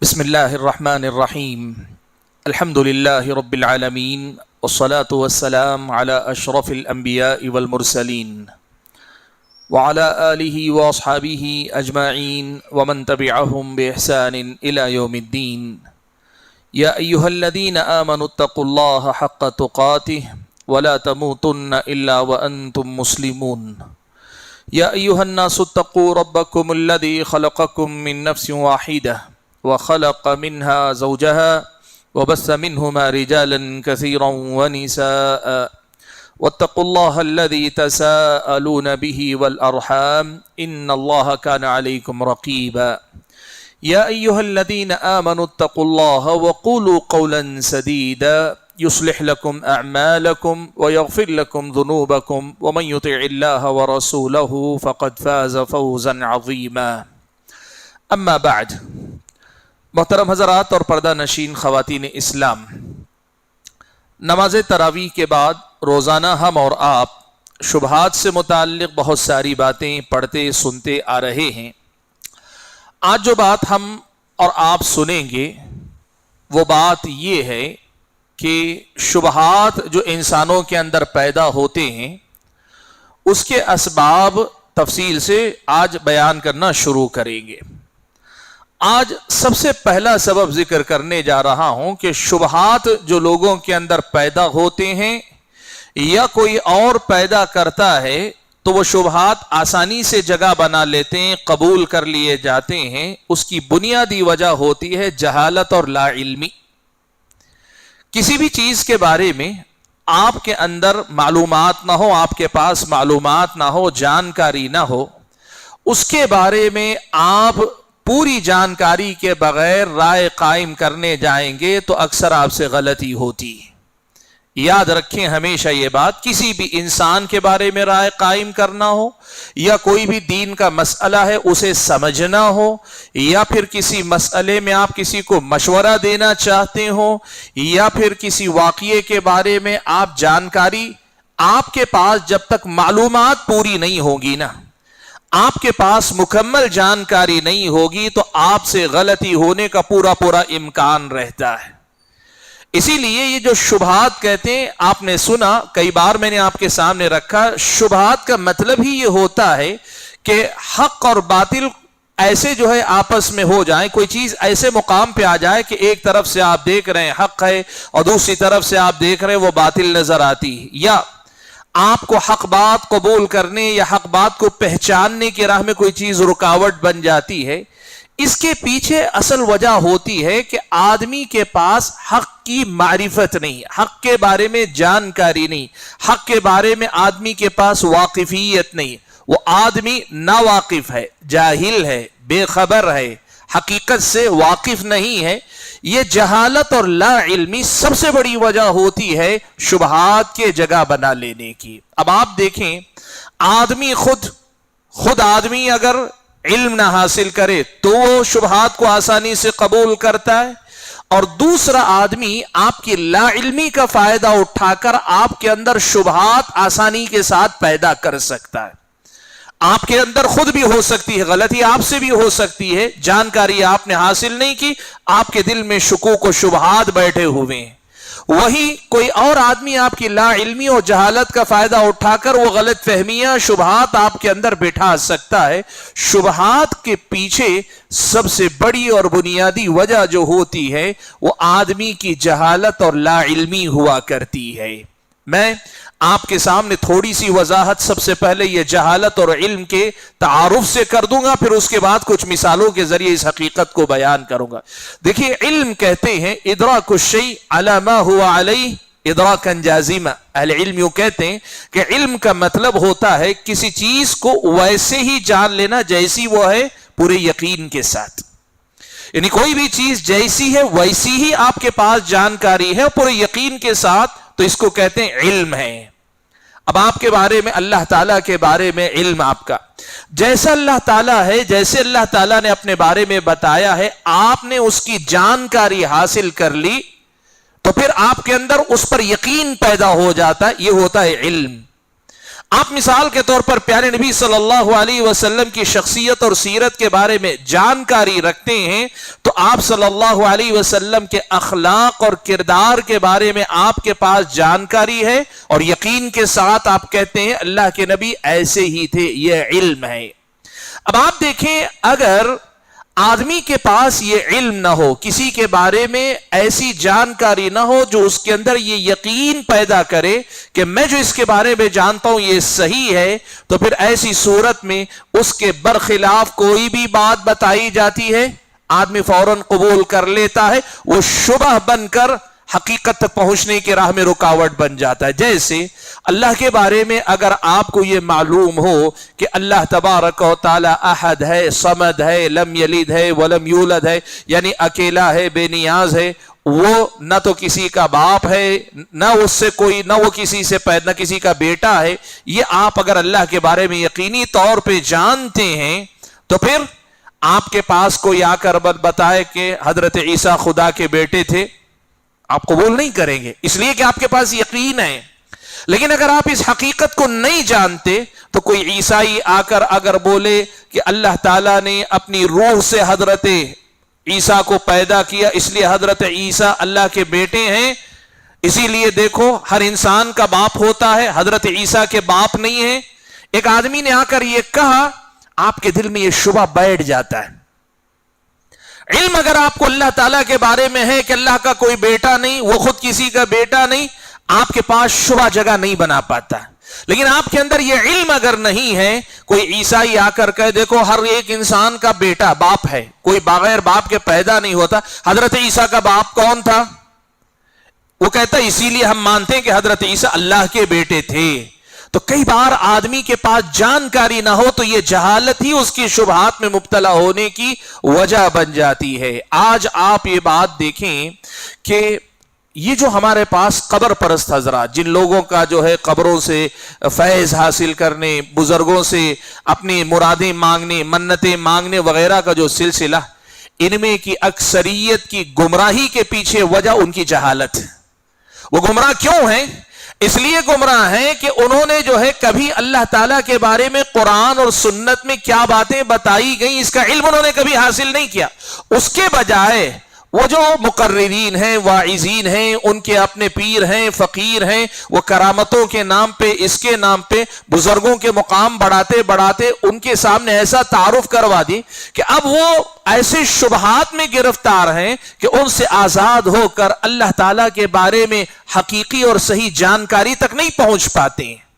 بسم اللہ الرحمن الرحیم الحمد للہ رب العالمین والصلاة والسلام على اشرف الانبیاء والمرسلین وعلى آلہ واصحابہ اجمعین ومن تبعہم بإحسان الى یوم الدین یا ایہا الذین آمنوا اتقوا اللہ حق تقاتہ ولا تموتن الا وانتم مسلمون یا ایہا الناس اتقوا ربکم الذی خلقکم من نفس واحدہ وخلق منها زوجها وبث منهما رجالا كثيرا ونساء واتقوا الله الذي تساءلون به والأرحام إن الله كان عليكم رقيبا يا أيها الذين آمنوا اتقوا الله وقولوا قولا سديدا يصلح لكم أعمالكم ويغفر لكم ذنوبكم ومن يطع الله ورسوله فقد فاز فوزا عظيما أما بعد محترم حضرات اور پردہ نشین خواتین اسلام، نماز تراویح کے بعد روزانہ ہم اور آپ شبہات سے متعلق بہت ساری باتیں پڑھتے سنتے آ رہے ہیں۔ آج جو بات ہم اور آپ سنیں گے وہ بات یہ ہے کہ شبہات جو انسانوں کے اندر پیدا ہوتے ہیں اس کے اسباب تفصیل سے آج بیان کرنا شروع کریں گے۔ آج سب سے پہلا سبب ذکر کرنے جا رہا ہوں کہ شبہات جو لوگوں کے اندر پیدا ہوتے ہیں یا کوئی اور پیدا کرتا ہے تو وہ شبہات آسانی سے جگہ بنا لیتے ہیں، قبول کر لیے جاتے ہیں۔ اس کی بنیادی وجہ ہوتی ہے جہالت اور لا علمی۔ کسی بھی چیز کے بارے میں آپ کے اندر معلومات نہ ہو، آپ کے پاس معلومات نہ ہو، جانکاری نہ ہو، اس کے بارے میں آپ پوری جانکاری کے بغیر رائے قائم کرنے جائیں گے تو اکثر آپ سے غلطی ہوتی ہے۔ یاد رکھیں ہمیشہ یہ بات، کسی بھی انسان کے بارے میں رائے قائم کرنا ہو یا کوئی بھی دین کا مسئلہ ہے اسے سمجھنا ہو یا پھر کسی مسئلے میں آپ کسی کو مشورہ دینا چاہتے ہو یا پھر کسی واقعے کے بارے میں آپ جانکاری، آپ کے پاس جب تک معلومات پوری نہیں ہوگی نا، آپ کے پاس مکمل جانکاری نہیں ہوگی تو آپ سے غلطی ہونے کا پورا امکان رہتا ہے۔ اسی لیے یہ جو شبہات کہتے ہیں، آپ نے سنا، کئی بار میں نے آپ کے سامنے رکھا، شبہات کا مطلب ہی یہ ہوتا ہے کہ حق اور باطل ایسے جو ہے آپس میں ہو جائیں، کوئی چیز ایسے مقام پہ آ جائے کہ ایک طرف سے آپ دیکھ رہے ہیں حق ہے اور دوسری طرف سے آپ دیکھ رہے ہیں وہ باطل نظر آتی ہے، یا آپ کو حق بات قبول کرنے یا حق بات کو پہچاننے کی راہ میں کوئی چیز رکاوٹ بن جاتی ہے۔ اس کے پیچھے اصل وجہ ہوتی ہے کہ آدمی کے پاس حق کی معرفت نہیں، حق کے بارے میں جانکاری نہیں، حق کے بارے میں آدمی کے پاس واقفیت نہیں، وہ آدمی ناواقف ہے، جاہل ہے، بے خبر ہے، حقیقت سے واقف نہیں ہے۔ یہ جہالت اور لا علمی سب سے بڑی وجہ ہوتی ہے شبہات کے جگہ بنا لینے کی۔ اب آپ دیکھیں، آدمی خود آدمی اگر علم نہ حاصل کرے تو وہ شبہات کو آسانی سے قبول کرتا ہے، اور دوسرا آدمی آپ کی لا علمی کا فائدہ اٹھا کر آپ کے اندر شبہات آسانی کے ساتھ پیدا کر سکتا ہے۔ آپ کے اندر خود بھی ہو سکتی ہے غلطی، آپ سے بھی ہو سکتی ہے، جانکاری آپ نے حاصل نہیں کی، آپ کے دل میں شکوک و شبہات بیٹھے ہوئے ہیں۔ وہی کوئی اور آدمی آپ کی لا علمی اور جہالت کا فائدہ اٹھا کر وہ غلط فہمیاں، شبہات آپ کے اندر بٹھا سکتا ہے۔ شبہات کے پیچھے سب سے بڑی اور بنیادی وجہ جو ہوتی ہے وہ آدمی کی جہالت اور لا علمی ہوا کرتی ہے۔ میں آپ کے سامنے تھوڑی سی وضاحت سب سے پہلے یہ جہالت اور علم کے تعارف سے کر دوں گا، پھر اس کے بعد کچھ مثالوں کے ذریعے اس حقیقت کو بیان کروں گا۔ دیکھیے، علم کہتے ہیں ادراک الشیء علی ما هو علیہ ادراکا جازما۔ اہل علم یوں کہتے ہیں کہ علم کا مطلب ہوتا ہے کسی چیز کو ویسے ہی جان لینا جیسی وہ ہے، پورے یقین کے ساتھ۔ یعنی کوئی بھی چیز جیسی ہے ویسی ہی آپ کے پاس جانکاری ہے پورے یقین کے ساتھ، تو اس کو کہتے ہیں علم ہے۔ اب آپ کے بارے میں، اللہ تعالیٰ کے بارے میں علم آپ کا جیسا اللہ تعالیٰ ہے، جیسے اللہ تعالیٰ نے اپنے بارے میں بتایا ہے، آپ نے اس کی جانکاری حاصل کر لی تو پھر آپ کے اندر اس پر یقین پیدا ہو جاتا ہے، یہ ہوتا ہے علم۔ آپ مثال کے طور پر پیارے نبی صلی اللہ علیہ وسلم کی شخصیت اور سیرت کے بارے میں جانکاری رکھتے ہیں تو آپ صلی اللہ علیہ وسلم کے اخلاق اور کردار کے بارے میں آپ کے پاس جانکاری ہے اور یقین کے ساتھ آپ کہتے ہیں اللہ کے نبی ایسے ہی تھے، یہ علم ہے۔ اب آپ دیکھیں، اگر آدمی کے پاس یہ علم نہ ہو، کسی کے بارے میں ایسی جانکاری نہ ہو جو اس کے اندر یہ یقین پیدا کرے کہ میں جو اس کے بارے میں جانتا ہوں یہ صحیح ہے، تو پھر ایسی صورت میں اس کے برخلاف کوئی بھی بات بتائی جاتی ہے آدمی فوراً قبول کر لیتا ہے، وہ شبہ بن کر حقیقت تک پہنچنے کی راہ میں رکاوٹ بن جاتا ہے۔ جیسے اللہ کے بارے میں اگر آپ کو یہ معلوم ہو کہ اللہ تبارک و تعالی احد ہے، صمد ہے، لم یلد ہے ولم یولد ہے، یعنی اکیلا ہے، بے نیاز ہے، وہ نہ تو کسی کا باپ ہے، نہ اس سے کوئی، نہ وہ کسی سے پیدا، نہ کسی کا بیٹا ہے، یہ آپ اگر اللہ کے بارے میں یقینی طور پہ جانتے ہیں تو پھر آپ کے پاس کوئی آ کر بتائے کہ حضرت عیسیٰ خدا کے بیٹے تھے، آپ قبول نہیں کریں گے، اس لیے کہ آپ کے پاس یقین ہے۔ لیکن اگر آپ اس حقیقت کو نہیں جانتے تو کوئی عیسائی آ کر اگر بولے کہ اللہ تعالیٰ نے اپنی روح سے حضرت عیسیٰ کو پیدا کیا، اس لیے حضرت عیسیٰ اللہ کے بیٹے ہیں، اسی لیے دیکھو ہر انسان کا باپ ہوتا ہے، حضرت عیسیٰ کے باپ نہیں ہیں، ایک آدمی نے آ کر یہ کہا، آپ کے دل میں یہ شبہ بیٹھ جاتا ہے۔ علم اگر آپ کو اللہ تعالیٰ کے بارے میں ہے کہ اللہ کا کوئی بیٹا نہیں، وہ خود کسی کا بیٹا نہیں، آپ کے پاس شبہ جگہ نہیں بنا پاتا۔ لیکن آپ کے اندر یہ علم اگر نہیں ہے، کوئی عیسائی آ کر کہے دیکھو ہر ایک انسان کا بیٹا باپ ہے، کوئی بغیر باپ کے پیدا نہیں ہوتا، حضرت عیسیٰ کا باپ کون تھا؟ وہ کہتا ہے اسی لیے ہم مانتے ہیں کہ حضرت عیسیٰ اللہ کے بیٹے تھے۔ تو کئی بار آدمی کے پاس جانکاری نہ ہو تو یہ جہالت ہی اس کی شبہات میں مبتلا ہونے کی وجہ بن جاتی ہے۔ آج آپ یہ بات دیکھیں کہ یہ جو ہمارے پاس قبر پرست حضرات، جن لوگوں کا جو ہے قبروں سے فیض حاصل کرنے، بزرگوں سے اپنی مرادیں مانگنے، منتیں مانگنے وغیرہ کا جو سلسلہ، ان میں کی اکثریت کی گمراہی کے پیچھے وجہ ان کی جہالت ہے۔ وہ گمراہ کیوں ہیں؟ اس لیے گمراہ ہیں کہ انہوں نے جو ہے کبھی اللہ تعالیٰ کے بارے میں قرآن اور سنت میں کیا باتیں بتائی گئیں اس کا علم انہوں نے کبھی حاصل نہیں کیا۔ اس کے بجائے وہ جو مقررین ہیں، واعظین ہیں، ان کے اپنے پیر ہیں، فقیر ہیں، وہ کرامتوں کے نام پہ، اس کے نام پہ بزرگوں کے مقام بڑھاتے بڑھاتے ان کے سامنے ایسا تعارف کروا دی کہ اب وہ ایسے شبہات میں گرفتار ہیں کہ ان سے آزاد ہو کر اللہ تعالیٰ کے بارے میں حقیقی اور صحیح جانکاری تک نہیں پہنچ پاتے ہیں۔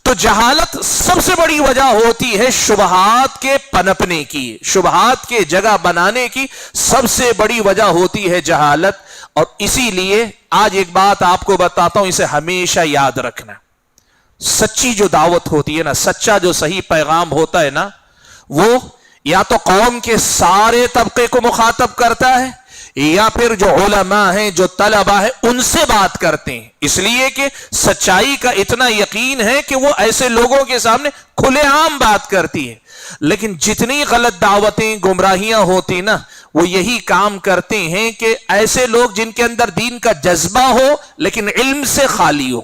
تو جہالت سب سے بڑی وجہ ہوتی ہے شبہات کے پنپنے کی، شبہات کے جگہ بنانے کی سب سے بڑی وجہ ہوتی ہے جہالت۔ اور اسی لیے آج ایک بات آپ کو بتاتا ہوں، اسے ہمیشہ یاد رکھنا، سچی جو دعوت ہوتی ہے نا، سچا جو صحیح پیغام ہوتا ہے نا، وہ یا تو قوم کے سارے طبقے کو مخاطب کرتا ہے یا پھر جو علماء ہیں، جو طلباء ہیں، ان سے بات کرتے ہیں، اس لیے کہ سچائی کا اتنا یقین ہے کہ وہ ایسے لوگوں کے سامنے کھلے عام بات کرتی ہے۔ لیکن جتنی غلط دعوتیں، گمراہیاں ہوتی نا، وہ یہی کام کرتے ہیں کہ ایسے لوگ جن کے اندر دین کا جذبہ ہو لیکن علم سے خالی ہو،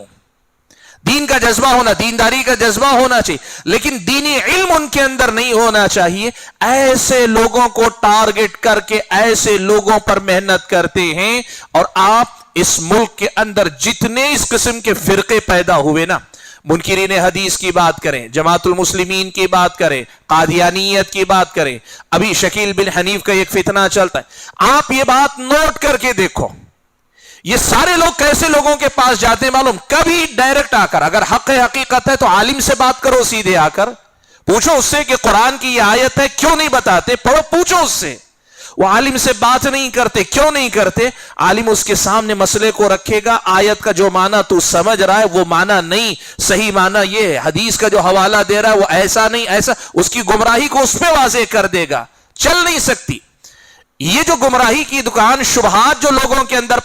دین کا جذبہ ہونا، دینداری کا جذبہ ہونا چاہیے لیکن دینی علم ان کے اندر نہیں ہونا چاہیے، ایسے لوگوں کو ٹارگٹ کر کے ایسے لوگوں پر محنت کرتے ہیں۔ اور آپ اس ملک کے اندر جتنے اس قسم کے فرقے پیدا ہوئے نا، منکرین حدیث کی بات کریں، جماعت المسلمین کی بات کریں، قادیانیت کی بات کریں، ابھی شکیل بن حنیف کا ایک فتنہ چلتا ہے، آپ یہ بات نوٹ کر کے دیکھو، یہ سارے لوگ کیسے لوگوں کے پاس جاتے ہیں معلوم؟ کبھی ڈائریکٹ آ کر، اگر حق حقیقت ہے تو عالم سے بات کرو، سیدھے آ کر پوچھو اس سے کہ قرآن کی یہ آیت ہے، کیوں نہیں بتاتے؟ پڑھو، پوچھو اس سے۔ وہ عالم سے بات نہیں کرتے، کیوں نہیں کرتے؟ عالم اس کے سامنے مسئلے کو رکھے گا، آیت کا جو معنی تو سمجھ رہا ہے وہ معنی نہیں، صحیح معنی یہ ہے، حدیث کا جو حوالہ دے رہا ہے وہ ایسا نہیں ایسا، اس کی گمراہی کو اس پہ واضح کر دے گا، چل نہیں سکتی۔ یہ جو گمراہی کی دکان، شبہات جو لوگوں کے اندر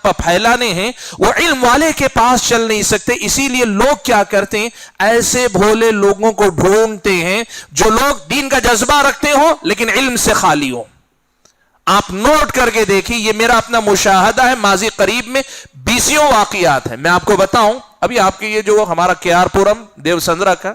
پھیلانے ہیں، وہ علم والے کے پاس چل نہیں سکتے۔ اسی لیے لوگ کیا کرتے ہیں، ایسے بھولے لوگوں کو ڈھونڈتے ہیں جو لوگ دین کا جذبہ رکھتے ہوں لیکن علم سے خالی ہوں۔ آپ نوٹ کر کے دیکھیں، یہ میرا اپنا مشاہدہ ہے، ماضی قریب میں 20 واقعات ہیں. میں آپ کو بتاؤں، ابھی آپ کے یہ جو ہمارا کیار پورم دیو سندرا کا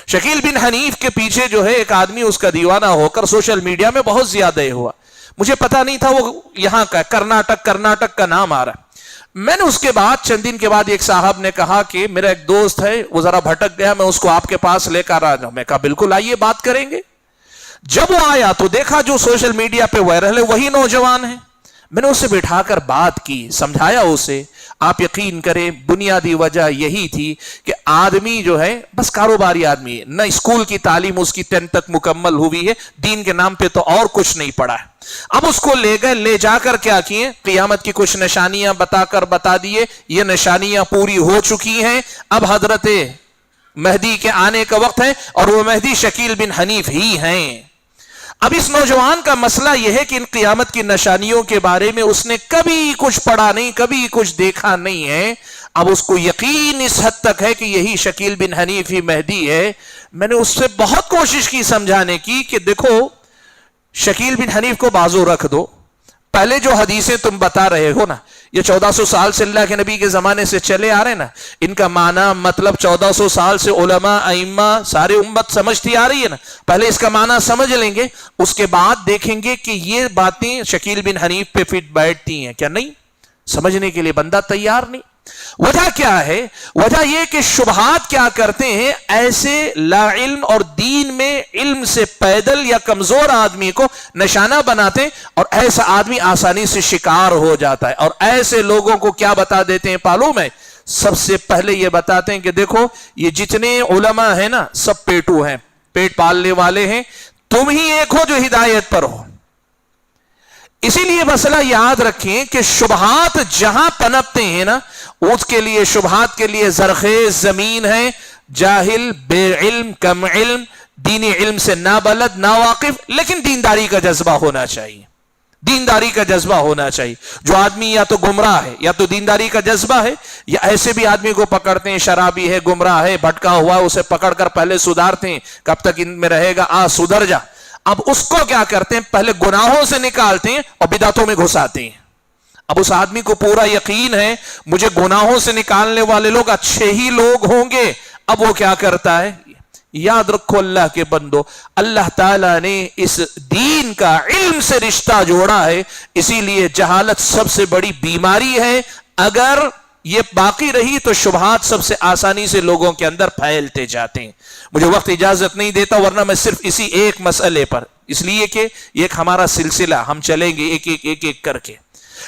شکیل بن حنیف کے پیچھے جو ہے ایک آدمی اس کا دیوانہ ہو کر سوشل میڈیا میں بہت زیادہ ہوا. مجھے پتا نہیں تھا وہ یہاں کا کرناٹک کا نام آ رہا ہے. میں نے اس کے بعد چند دن کے بعد ایک صاحب نے کہا کہ میرا ایک دوست ہے وہ ذرا بھٹک گیا، میں اس کو آپ کے پاس لے کر آ جاؤں. میں کہا بالکل آئیے بات کریں گے. جب وہ آیا تو دیکھا جو سوشل میڈیا پہ وائرل ہے وہی نوجوان ہے. میں نے اسے بٹھا کر بات کی، سمجھایا اسے. آپ یقین کریں بنیادی وجہ یہی تھی کہ آدمی جو ہے بس کاروباری آدمی ہے، نہ اسکول کی تعلیم اس کی 10 تک مکمل ہوئی ہے، دین کے نام پہ تو اور کچھ نہیں پڑا ہے. اب اس کو لے گئے، لے جا کر کیا کیے، قیامت کی کچھ نشانیاں بتا دیے. یہ نشانیاں پوری ہو چکی ہیں، اب حضرت مہدی کے آنے کا وقت ہے اور وہ مہدی شکیل بن حنیف ہی ہیں. اب اس نوجوان کا مسئلہ یہ ہے کہ ان قیامت کی نشانیوں کے بارے میں اس نے کبھی کچھ پڑھا نہیں، کبھی کچھ دیکھا نہیں ہے. اب اس کو یقین اس حد تک ہے کہ یہی شکیل بن حنیف ہی مہدی ہے. میں نے اس سے بہت کوشش کی سمجھانے کی کہ دیکھو شکیل بن حنیف کو بازو رکھ دو. پہلے جو حدیثیں تم بتا رہے ہو نا، یہ 1400 سال سے اللہ کے نبی کے زمانے سے چلے آ رہے نا، ان کا معنی مطلب 1400 سال سے علماء ائمہ سارے امت سمجھتی آ رہی ہے نا. پہلے اس کا معنی سمجھ لیں گے، اس کے بعد دیکھیں گے کہ یہ باتیں شکیل بن حنیف پہ فٹ بیٹھتی ہیں کیا نہیں. سمجھنے کے لیے بندہ تیار نہیں. وجہ کیا ہے؟ وجہ یہ کہ شبہات کیا کرتے ہیں، ایسے لا علم اور دین میں علم سے پیدل یا کمزور آدمی کو نشانہ بناتے ہیں اور ایسا آدمی آسانی سے شکار ہو جاتا ہے. اور ایسے لوگوں کو کیا بتا دیتے ہیں معلوم ہے؟ سب سے پہلے یہ بتاتے ہیں کہ دیکھو یہ جتنے علماء ہیں نا سب پیٹو ہیں، پیٹ پالنے والے ہیں، تم ہی ایک ہو جو ہدایت پر ہو. اسی لیے مسئلہ یاد رکھیں کہ شبہات جہاں پنپتے ہیں نا اس کے لیے شبہات کے لیے زرخیز زمین ہے. جاہل، بے علم، کم علم، دینی علم سے نابلد، ناواقف، لیکن دینداری کا جذبہ ہونا چاہیے. دینداری کا جذبہ ہونا چاہیے. جو آدمی یا تو گمراہ ہے یا تو دینداری کا جذبہ ہے، یا ایسے بھی آدمی کو پکڑتے ہیں شرابی ہے، گمراہ ہے، بھٹکا ہوا ہے، اسے پکڑ کر پہلے سدھارتے ہیں، کب تک ان میں رہے گا، سدھر جا. اب اس کو کیا کرتے ہیں، پہلے گناہوں سے نکالتے ہیں اور بدعتوں میں گھساتے ہیں. اب اس آدمی کو پورا یقین ہے مجھے گناہوں سے نکالنے والے لوگ اچھے ہی لوگ ہوں گے. اب وہ کیا کرتا ہے، یاد رکھو اللہ کے بندو، اللہ تعالیٰ نے اس دین کا علم سے رشتہ جوڑا ہے. اسی لیے جہالت سب سے بڑی بیماری ہے. اگر یہ باقی رہی تو شبہات سب سے آسانی سے لوگوں کے اندر پھیلتے جاتے ہیں. مجھے وقت اجازت نہیں دیتا ورنہ میں صرف اسی ایک مسئلے پر، اس لیے کہ یہ ایک ہمارا سلسلہ، ہم چلیں گے ایک کر کے.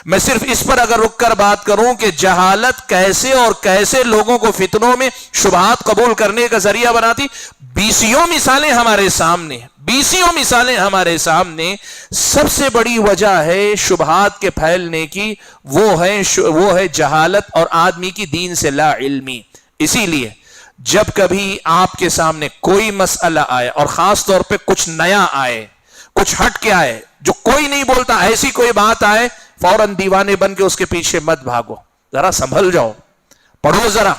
میں صرف اس پر اگر رک کر بات کروں کہ جہالت کیسے اور کیسے لوگوں کو فتنوں میں شبہات قبول کرنے کا ذریعہ بناتی، بیسیوں مثالیں ہمارے سامنے. سب سے بڑی وجہ ہے شبہات کے پھیلنے کی، وہ ہے جہالت اور آدمی کی دین سے لا علمی. اسی لیے جب کبھی آپ کے سامنے کوئی مسئلہ آئے اور خاص طور پہ کچھ نیا آئے، کچھ ہٹ کے آئے جو کوئی نہیں بولتا، ایسی کوئی بات آئے، فوراً دیوانے بن کے اس کے پیچھے مت بھاگو، ذرا سنبھل جاؤ، پڑھو ذرا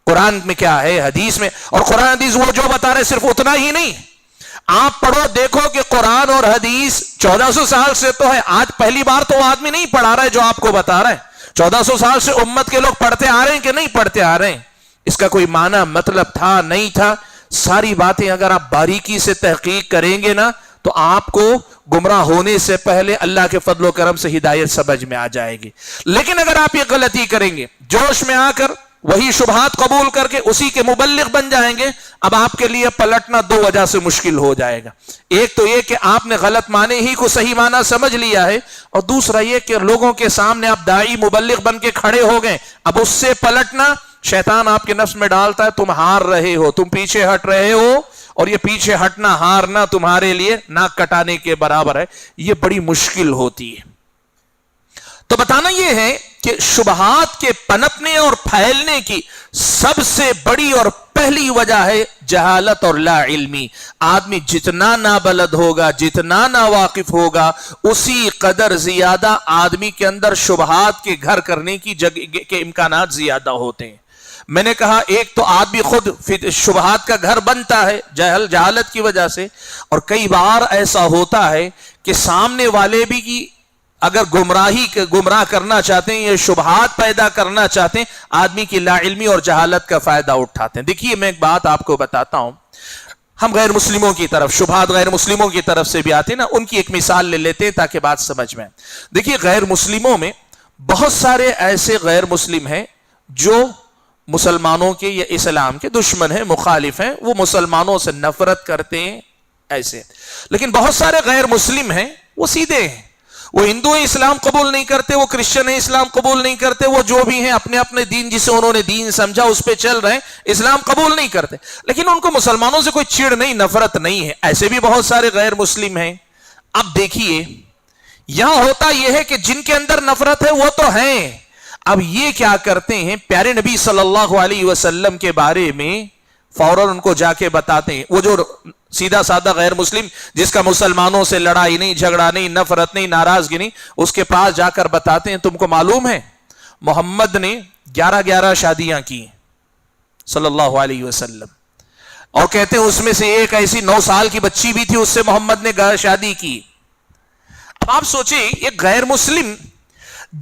قرآن میں کیا ہے، حدیث میں. اور قرآن حدیث وہ جو بتا رہے صرف اتنا ہی نہیں، آپ پڑھو دیکھو کہ قرآن اور حدیث 1400 سال سے تو ہے. آج پہلی بار تو وہ آدمی نہیں پڑھا رہا ہے جو آپ کو بتا رہا ہے. 1400 سال سے امت کے لوگ پڑھتے آ رہے ہیں کہ نہیں پڑھتے آ رہے ہیں. اس کا کوئی معنی مطلب تھا نہیں تھا، ساری باتیں اگر آپ باریکی سے تحقیق کریں گے نا تو آپ کو گمراہ ہونے سے پہلے اللہ کے فضل و کرم سے ہدایت سمجھ میں آ جائے گی. لیکن اگر آپ یہ غلطی کریں گے، جوش میں آ کر وہی شبہات قبول کر کے اسی کے مبلغ بن جائیں گے، اب آپ کے لیے پلٹنا دو وجہ سے مشکل ہو جائے گا. ایک تو یہ کہ آپ نے غلط معنی ہی کو صحیح معنی سمجھ لیا ہے، اور دوسرا یہ کہ لوگوں کے سامنے آپ داعی مبلغ بن کے کھڑے ہو گئے. اب اس سے پلٹنا شیطان آپ کے نفس میں ڈالتا ہے تم ہار رہے ہو، تم پیچھے ہٹ رہے ہو، اور یہ پیچھے ہٹنا ہارنا تمہارے لیے ناک کٹانے کے برابر ہے. یہ بڑی مشکل ہوتی ہے. تو بتانا یہ ہے کہ شبہات کے پنپنے اور پھیلنے کی سب سے بڑی اور پہلی وجہ ہے جہالت اور لا علمی. آدمی جتنا نابلد ہوگا، جتنا ناواقف ہوگا، اسی قدر زیادہ آدمی کے اندر شبہات کے گھر کرنے کی جگہ کے امکانات زیادہ ہوتے ہیں. میں نے کہا ایک تو آدمی خود شبہات کا گھر بنتا ہے جہالت کی وجہ سے، اور کئی بار ایسا ہوتا ہے کہ سامنے والے بھی کی اگر گمراہ کرنا چاہتے ہیں یا شبہات پیدا کرنا چاہتے ہیں، آدمی کی لا علمی اور جہالت کا فائدہ اٹھاتے ہیں۔ دیکھیے میں ایک بات آپ کو بتاتا ہوں، ہم غیر مسلموں کی طرف شبہات غیر مسلموں کی طرف سے بھی آتے ہیں نا، ان کی ایک مثال لے لیتے ہیں تاکہ بات سمجھ میں۔ دیکھیے غیر مسلموں میں بہت سارے ایسے غیر مسلم ہیں جو مسلمانوں کے یا اسلام کے دشمن ہیں، مخالف ہیں، وہ مسلمانوں سے نفرت کرتے ہیں ایسے، لیکن بہت سارے غیر مسلم ہیں وہ سیدھے ہیں، وہ ہندو ہیں اسلام قبول نہیں کرتے، وہ کرسچن ہیں اسلام قبول نہیں کرتے، وہ جو بھی ہیں اپنے اپنے دین جسے انہوں نے دین سمجھا اس پہ چل رہے ہیں، اسلام قبول نہیں کرتے، لیکن ان کو مسلمانوں سے کوئی چڑ نہیں، نفرت نہیں ہے۔ ایسے بھی بہت سارے غیر مسلم ہیں۔ اب دیکھیے یہاں ہوتا یہ ہے کہ جن کے اندر نفرت ہے وہ تو ہیں، اب یہ کیا کرتے ہیں، پیارے نبی صلی اللہ علیہ وسلم کے بارے میں فوراً ان کو جا کے بتاتے ہیں۔ وہ جو سیدھا سادہ غیر مسلم جس کا مسلمانوں سے لڑائی نہیں، جھگڑا نہیں، نفرت نہیں، ناراضگی نہیں، اس کے پاس جا کر بتاتے ہیں تم کو معلوم ہے محمد نے 11 شادیاں کی صلی اللہ علیہ وسلم، اور کہتے ہیں اس میں سے ایک ایسی 9 سال کی بچی بھی تھی، اس سے محمد نے شادی کی۔ اب آپ سوچیں ایک غیر مسلم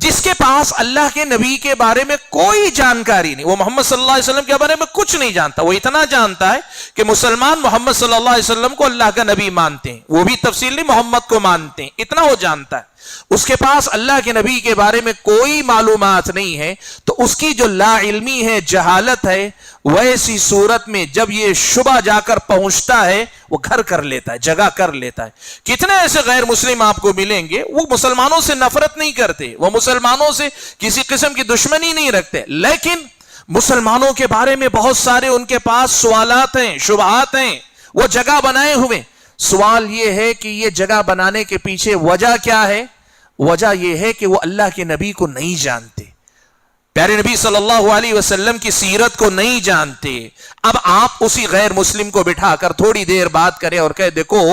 جس کے پاس اللہ کے نبی کے بارے میں کوئی جانکاری نہیں، وہ محمد صلی اللہ علیہ وسلم کے بارے میں کچھ نہیں جانتا، وہ اتنا جانتا ہے کہ مسلمان محمد صلی اللہ علیہ وسلم کو اللہ کا نبی مانتے ہیں، وہ بھی تفصیل نہیں محمد کو مانتے ہیں، اتنا وہ جانتا ہے، اس کے پاس اللہ کے نبی کے بارے میں کوئی معلومات نہیں ہے، تو اس کی جو لا علمی ہے، جہالت ہے، ویسی صورت میں جب یہ شبہ جا کر پہنچتا ہے وہ گھر کر لیتا ہے، جگہ کر لیتا ہے۔ کتنے ایسے غیر مسلم آپ کو ملیں گے وہ مسلمانوں سے نفرت نہیں کرتے، وہ مسلمانوں سے کسی قسم کی دشمنی نہیں رکھتے، لیکن مسلمانوں کے بارے میں بہت سارے ان کے پاس سوالات ہیں، شبہات ہیں، وہ جگہ بنائے ہوئے۔ سوال یہ ہے کہ یہ جگہ بنانے کے پیچھے وجہ کیا ہے؟ وجہ یہ ہے کہ وہ اللہ کے نبی کو نہیں جانتے، پیارے نبی صلی اللہ علیہ وسلم کی سیرت کو نہیں جانتے۔ اب آپ اسی غیر مسلم کو بٹھا کر تھوڑی دیر بات کریں اور کہے دیکھو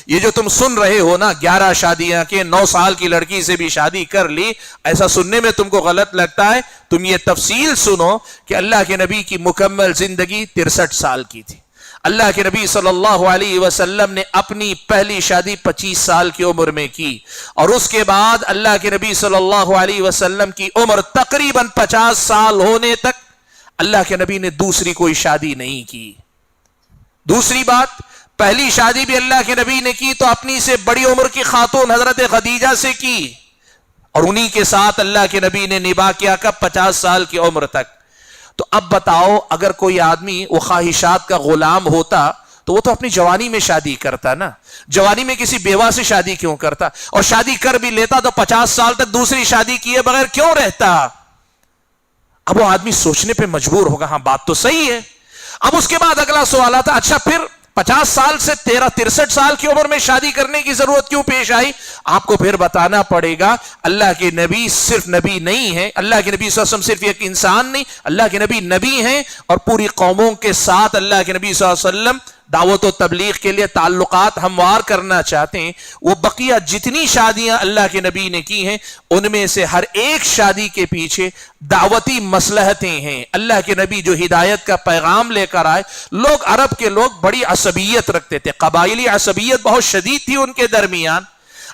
یہ جو تم سن رہے ہو نا 11 شادیاں کے 9 سال کی لڑکی سے بھی شادی کر لی، ایسا سننے میں تم کو غلط لگتا ہے، تم یہ تفصیل سنو کہ اللہ کے نبی کی مکمل زندگی 63 سال کی تھی۔ اللہ کے نبی صلی اللہ علیہ وسلم نے اپنی پہلی شادی 25 سال کی عمر میں کی، اور اس کے بعد اللہ کے نبی صلی اللہ علیہ وسلم کی عمر تقریباً 50 سال ہونے تک اللہ کے نبی نے دوسری کوئی شادی نہیں کی۔ دوسری بات، پہلی شادی بھی اللہ کے نبی نے کی تو اپنی سے بڑی عمر کی خاتون حضرت خدیجہ سے کی، اور انہی کے ساتھ اللہ کے نبی نے نباہ کیا کب؟ 50 سال کی عمر تک۔ تو اب بتاؤ اگر کوئی آدمی وہ خواہشات کا غلام ہوتا تو وہ تو اپنی جوانی میں شادی کرتا نا، جوانی میں کسی بیوہ سے شادی کیوں کرتا؟ اور شادی کر بھی لیتا تو 50 سال تک دوسری شادی کیے بغیر کیوں رہتا؟ اب وہ آدمی سوچنے پہ مجبور ہوگا، ہاں بات تو صحیح ہے۔ اب اس کے بعد اگلا سوال آتا، اچھا پھر 50 سال سے 63 سال کی عمر میں شادی کرنے کی ضرورت کیوں پیش آئی؟ آپ کو پھر بتانا پڑے گا اللہ کے نبی صرف نبی نہیں ہے، اللہ کے نبی صلی اللہ علیہ وسلم صرف ایک انسان نہیں، اللہ کے نبی نبی ہیں، اور پوری قوموں کے ساتھ اللہ کے نبی صلی اللہ علیہ وسلم دعوت و تبلیغ کے لیے تعلقات ہموار کرنا چاہتے ہیں۔ وہ بقیہ جتنی شادیاں اللہ کے نبی نے کی ہیں ان میں سے ہر ایک شادی کے پیچھے دعوتی مصلحتیں ہیں۔ اللہ کے نبی جو ہدایت کا پیغام لے کر آئے، لوگ عرب کے لوگ بڑی عصبیت رکھتے تھے، قبائلی عصبیت بہت شدید تھی ان کے درمیان،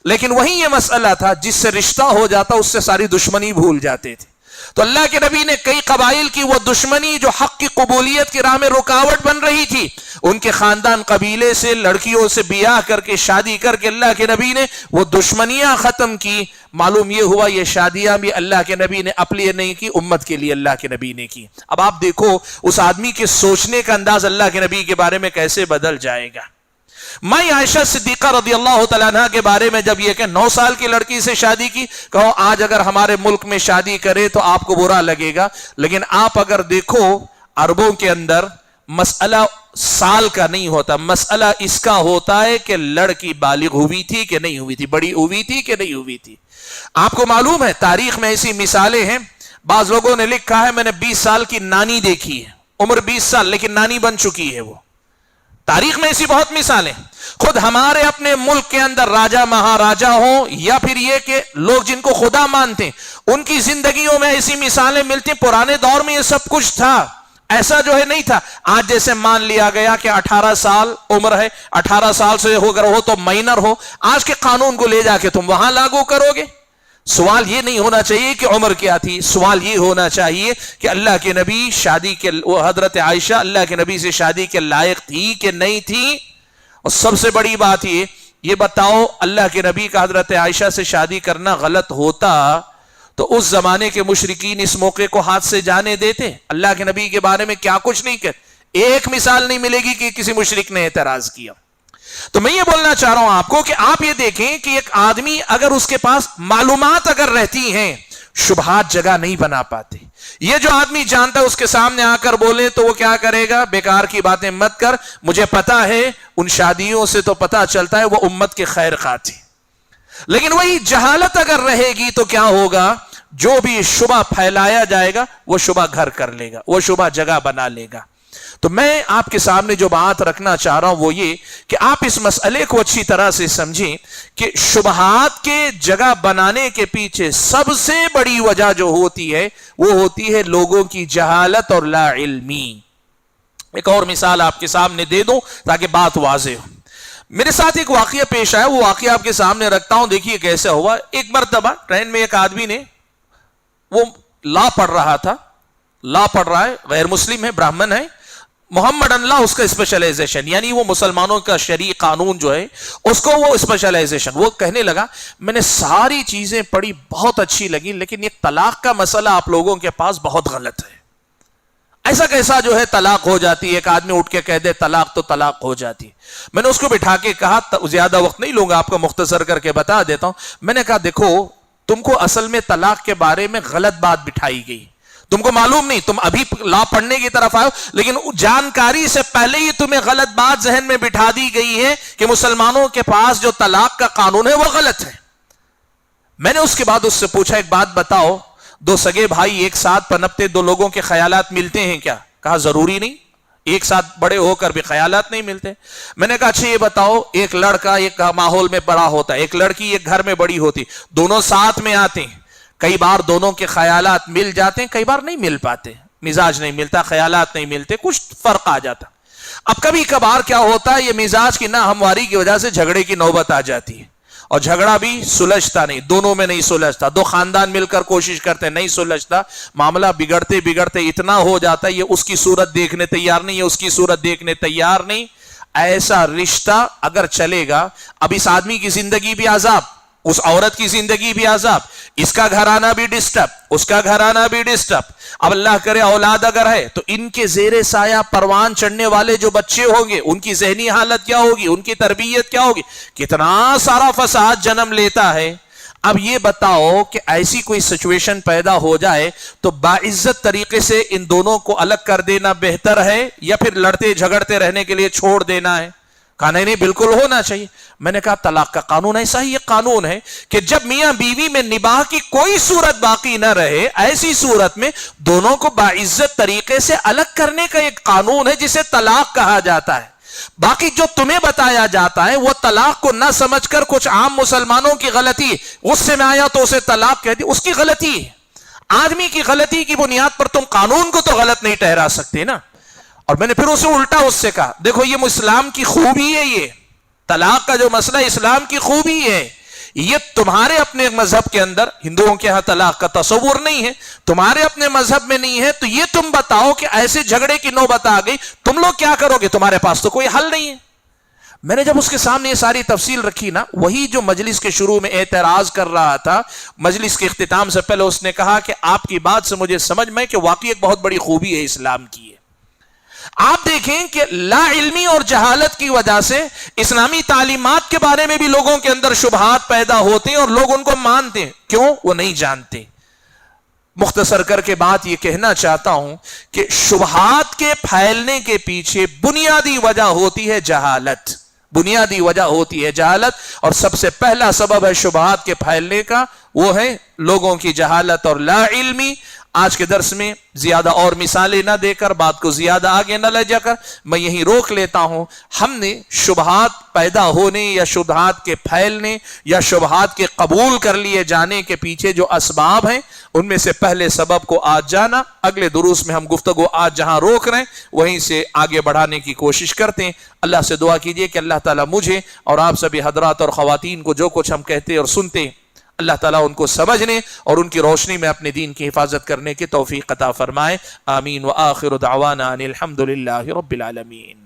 لیکن وہی یہ مسئلہ تھا جس سے رشتہ ہو جاتا اس سے ساری دشمنی بھول جاتے تھے۔ تو اللہ کے نبی نے کئی قبائل کی وہ دشمنی جو حق کی قبولیت کی راہ میں رکاوٹ بن رہی تھی، ان کے خاندان قبیلے سے لڑکیوں سے بیاہ کر کے شادی کر کے اللہ کے نبی نے وہ دشمنیاں ختم کی۔ معلوم یہ ہوا یہ شادیاں بھی اللہ کے نبی نے اپنے لیے نہیں کی، امت کے لیے اللہ کے نبی نے کی۔ اب آپ دیکھو اس آدمی کے سوچنے کا انداز اللہ کے نبی کے بارے میں کیسے بدل جائے گا۔ میں عائشہ صدیقہ رضی اللہ تعالیٰ عنہ کے بارے میں جب یہ کہ 9 سال کی لڑکی سے شادی کی، کہو آج اگر ہمارے ملک میں شادی کرے تو آپ کو برا لگے گا، لیکن آپ اگر دیکھو عربوں کے اندر مسئلہ سال کا نہیں ہوتا، مسئلہ اس کا ہوتا ہے کہ لڑکی بالغ ہوئی تھی کہ نہیں ہوئی تھی، بڑی ہوئی تھی کہ نہیں ہوئی تھی۔ آپ کو معلوم ہے تاریخ میں ایسی مثالیں ہیں، بعض لوگوں نے لکھا ہے میں نے 20 سال کی نانی دیکھی ہے، عمر 20 سال لیکن نانی بن چکی ہے وہ۔ تاریخ میں ایسی بہت مثالیں، خود ہمارے اپنے ملک کے اندر راجہ مہاراجہ ہوں یا پھر یہ کہ لوگ جن کو خدا مانتے ہیں ان کی زندگیوں میں ایسی مثالیں ملتی ہیں۔ پرانے دور میں یہ سب کچھ تھا، ایسا جو ہے نہیں تھا. آج جیسے مان لیا گیا کہ 18 سال عمر ہے, 18 سال سے اگر ہو تو مائنر ہو, آج کے قانون کو لے جا کے تم وہاں لاگو کرو گے. سوال یہ نہیں ہونا چاہیے کہ عمر کیا تھی, سوال یہ ہونا چاہیے کہ اللہ کے نبی شادی کے, وہ حضرت عائشہ اللہ کے نبی سے شادی کے لائق تھی کہ نہیں تھی. اور سب سے بڑی بات یہ بتاؤ, اللہ کے نبی کا حضرت عائشہ سے شادی کرنا غلط ہوتا تو اس زمانے کے مشرکین اس موقع کو ہاتھ سے جانے دیتے؟ اللہ کے نبی کے بارے میں کیا کچھ نہیں کہتے, ایک مثال نہیں ملے گی کہ کسی مشرک نے اعتراض کیا. تو میں یہ بولنا چاہ رہا ہوں آپ کو کہ آپ یہ دیکھیں کہ ایک آدمی اگر اس کے پاس معلومات اگر رہتی ہیں, شبہات جگہ نہیں بنا پاتے. یہ جو آدمی جانتا ہے اس کے سامنے آ کر بولے تو وہ کیا کرے گا, بیکار کی باتیں مت کر, مجھے پتا ہے ان شادیوں سے تو پتا چلتا ہے وہ امت کے خیر خواہ تھے. لیکن وہی جہالت اگر رہے گی تو کیا ہوگا, جو بھی شبہ پھیلایا جائے گا وہ شبہ گھر کر لے گا, وہ شبہ جگہ بنا لے گا. تو میں آپ کے سامنے جو بات رکھنا چاہ رہا ہوں وہ یہ کہ آپ اس مسئلے کو اچھی طرح سے سمجھیں کہ شبہات کے جگہ بنانے کے پیچھے سب سے بڑی وجہ جو ہوتی ہے وہ ہوتی ہے لوگوں کی جہالت اور لا علمی. ایک اور مثال آپ کے سامنے دے دوں تاکہ بات واضح ہو. میرے ساتھ ایک واقعہ پیش آیا, وہ واقعہ آپ کے سامنے رکھتا ہوں, دیکھیے کیسے ہوا. ایک مرتبہ ٹرین میں ایک آدمی نے, وہ لا پڑھ رہا تھا, لا پڑھ رہا ہے, غیر مسلم ہے, براہمن ہے, محمد اللہ اس کا اسپیشلائزیشن, یعنی وہ مسلمانوں کا شرعی قانون جو ہے اس کو وہ اسپیشلائزیشن. وہ کہنے لگا میں نے ساری چیزیں پڑھی, بہت اچھی لگی, لیکن یہ طلاق کا مسئلہ آپ لوگوں کے پاس بہت غلط ہے. ایسا کیسا جو ہے طلاق ہو جاتی ہے, ایک آدمی اٹھ کے کہہ دے طلاق تو طلاق ہو جاتی ہے. میں نے اس کو بٹھا کے کہا, زیادہ وقت نہیں لوں گا, آپ کو مختصر کر کے بتا دیتا ہوں. میں نے کہا دیکھو تم کو اصل میں طلاق کے بارے میں غلط بات بٹھائی گئی, تم کو معلوم نہیں, تم ابھی لا پڑھنے کی طرف آئے, لیکن جانکاری سے پہلے ہی تمہیں غلط بات ذہن میں بٹھا دی گئی ہے کہ مسلمانوں کے پاس جو طلاق کا قانون ہے وہ غلط ہے. میں نے اس کے بعد اس سے پوچھا ایک بات بتاؤ, دو سگے بھائی ایک ساتھ پنپتے دو لوگوں کے خیالات ملتے ہیں کیا؟ کہا ضروری نہیں, ایک ساتھ بڑے ہو کر بھی خیالات نہیں ملتے. میں نے کہا اچھا یہ بتاؤ, ایک لڑکا ایک ماحول میں بڑا ہوتا ہے, ایک لڑکی ایک گھر میں بڑی ہوتی, دونوں ساتھ میں آتے ہیں, کئی بار دونوں کے خیالات مل جاتے ہیں, کئی بار نہیں مل پاتے, مزاج نہیں ملتا, خیالات نہیں ملتے, کچھ فرق آ جاتا. اب کبھی کبھار کیا ہوتا ہے, یہ مزاج کی ناہمواری کی وجہ سے جھگڑے کی نوبت آ جاتی ہے, اور جھگڑا بھی سلجھتا نہیں, دونوں میں نہیں سلجھتا, دو خاندان مل کر کوشش کرتے نہیں سلجھتا, معاملہ بگڑتے بگڑتے اتنا ہو جاتا ہے یہ اس کی صورت دیکھنے تیار نہیں, یہ اس کی صورت دیکھنے تیار نہیں. ایسا رشتہ اگر چلے گا, اب اس آدمی کی زندگی بھی عذاب, اس عورت کی زندگی بھی عذاب, اس کا گھرانہ بھی ڈسٹرب, اس کا گھرانہ بھی ڈسٹرب. اب اللہ کرے اولاد اگر ہے تو ان کے زیر سایہ پروان چڑھنے والے جو بچے ہوں گے ان کی ذہنی حالت کیا ہوگی, ان کی تربیت کیا ہوگی, کتنا سارا فساد جنم لیتا ہے. اب یہ بتاؤ کہ ایسی کوئی سچویشن پیدا ہو جائے تو باعزت طریقے سے ان دونوں کو الگ کر دینا بہتر ہے یا پھر لڑتے جھگڑتے رہنے کے لیے چھوڑ دینا ہے؟ کہا نہیں بالکل ہونا چاہیے. میں نے کہا طلاق کا قانون ایسا ہی ایک قانون ہے کہ جب میاں بیوی میں نباہ کی کوئی صورت باقی نہ رہے, ایسی صورت میں دونوں کو باعزت طریقے سے الگ کرنے کا ایک قانون ہے جسے طلاق کہا جاتا ہے. باقی جو تمہیں بتایا جاتا ہے وہ طلاق کو نہ سمجھ کر کچھ عام مسلمانوں کی غلطی, غصے میں آیا تو اسے طلاق کہہ دی, اس کی غلطی ہے. آدمی کی غلطی کی بنیاد پر تم قانون کو تو غلط نہیں ٹھہرا سکتے نا. اور میں نے پھر اسے الٹا اس سے کہا دیکھو یہ اسلام کی خوبی ہے, یہ طلاق کا جو مسئلہ اسلام کی خوبی ہے, یہ تمہارے اپنے مذہب کے اندر, ہندوؤں کے ہاں طلاق کا تصور نہیں ہے, تمہارے اپنے مذہب میں نہیں ہے, تو یہ تم بتاؤ کہ ایسے جھگڑے کی نوبت آ گئی تم لوگ کیا کرو گے, تمہارے پاس تو کوئی حل نہیں ہے. میں نے جب اس کے سامنے یہ ساری تفصیل رکھی نا, وہی جو مجلس کے شروع میں اعتراض کر رہا تھا, مجلس کے اختتام سے پہلے اس نے کہا کہ آپ کی بات سے مجھے سمجھ میں کہ واقعی ایک بہت بڑی خوبی ہے اسلام کی. آپ دیکھیں کہ لا علمی اور جہالت کی وجہ سے اسلامی تعلیمات کے بارے میں بھی لوگوں کے اندر شبہات پیدا ہوتے ہیں اور لوگ ان کو مانتے ہیں. کیوں؟ وہ نہیں جانتے. مختصر کر کے بات یہ کہنا چاہتا ہوں کہ شبہات کے پھیلنے کے پیچھے بنیادی وجہ ہوتی ہے جہالت, بنیادی وجہ ہوتی ہے جہالت, اور سب سے پہلا سبب ہے شبہات کے پھیلنے کا وہ ہے لوگوں کی جہالت اور لا علمی. آج کے درس میں زیادہ اور مثالیں نہ دے کر، بات کو زیادہ آگے نہ لے جا کر میں یہیں روک لیتا ہوں۔ ہم نے شبہات پیدا ہونے یا شبہات کے پھیلنے یا شبہات کے قبول کر لیے جانے کے پیچھے جو اسباب ہیں، ان میں سے پہلے سبب کو آج جانا۔ اگلے دروس میں ہم گفتگو آج جہاں روک رہے ہیں وہیں سے آگے بڑھانے کی کوشش کرتے ہیں۔ اللہ سے دعا کیجئے کہ اللہ تعالیٰ مجھے اور آپ سبھی حضرات اور خواتین کو جو کچھ ہم کہتے اور سنتے ہیں، اللہ تعالیٰ ان کو سمجھنے اور ان کی روشنی میں اپنے دین کی حفاظت کرنے کی توفیق عطا فرمائے۔ آمین۔ وآخر دعوانا ان الحمد للہ رب العالمین۔